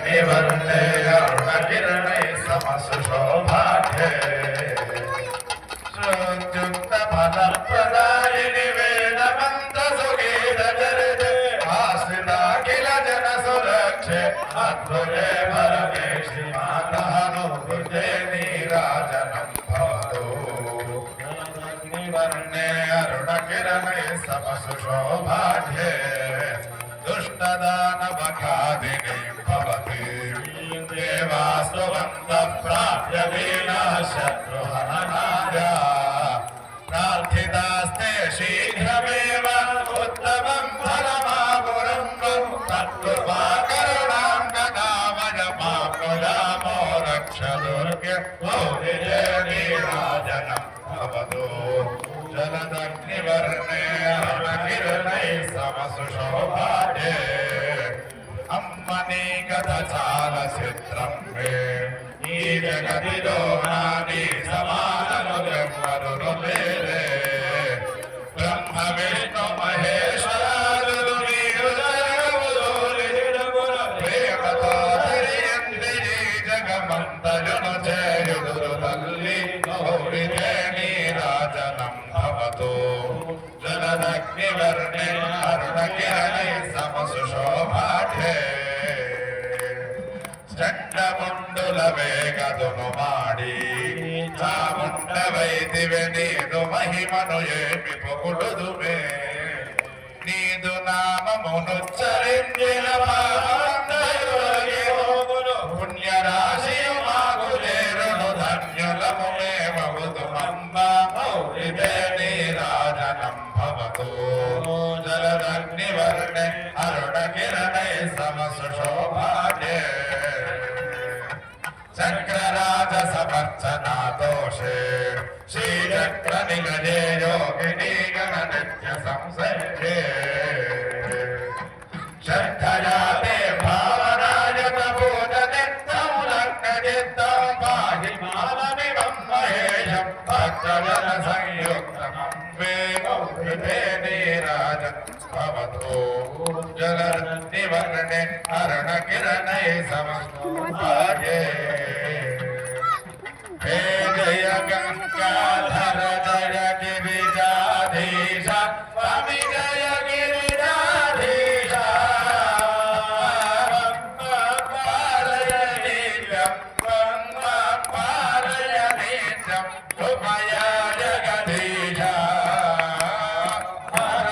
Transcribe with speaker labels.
Speaker 1: जलदग्निवर्णे अरुणकिरणैः समसुशोभाढ्ये श्रुत्युक्तफलप्रदायिनि वेदमन्त्रसुगीतचरिते आश्रिताखिल जनसुरक्षे अद्भुते परमेष्टि मातः नुभुजे नीराजनं भवतु जलदग्निवर्णे अरुणकिरणैः समसुशोभाढ्ये दुष्टदानवघादिनी भवति देवास्तु बन्धः प्राप्य वीणाशत्रुहननाय प्रार्थितास्ते शीघ्रमेव उत्तमं फलमापुरं तत्कुर्वा करुणां कदामय माप्नुयामो रक्ष दुर्गे गौरिजे नीराजनं भवतु जलदग्निवर्णे अरुणकिरणैः समसुशोभाढ्ये अम्मनी गतचालचित्रं मे ఈ జగతిలో నాని సమానములెవ్వరునులేరే బ్రహ్మ విష్ణు మహేశ్వరాదులు నీరు జగములు ప్రేమతో ధరియంది జగమంతయును చేయుదురు తల్లి గౌరిదే నీరాజనం భవతు జలదగ్నివర్ణే అరుణకిరణైः సమసుశోభాఢ్యే ಚಂಡಮುಂಡುಲ ವೇಗದುನು ಮಾಡಿ ಚಾಮುಂಡವೈದಿವೆ ನೀನು ಮಹಿಮನು ಏಮಿ ಪೊಗುಡುದುವೆ ನೀದು ನಾಮమునుಚ್ಚరించిన పాపందయులగి ಹೋಗುನು పుణ్య రాశియు మాగులేరును ధన్యులము మేమవుదు అంబ మౌరిదే నీరాజనం భవతు జలదగ్నివర్ణే అరుణకిరణైः సమసుశోభాఢ్యే चक्रराज समर्चना दोषे श्रीचक्र निगजे योगिनी गण नित्य संसर्गे श्रद्धयाते भावनायत भूतनित्यं लग्नचित्तं पाहि मानमिमं महेशं भक्तजन संयुक्तमं वे गौरिते नीराज भवतु जलदग्निवर्णे अरुणकिरणैः समसुशोभाढ्ये हे जय गङ्गाधर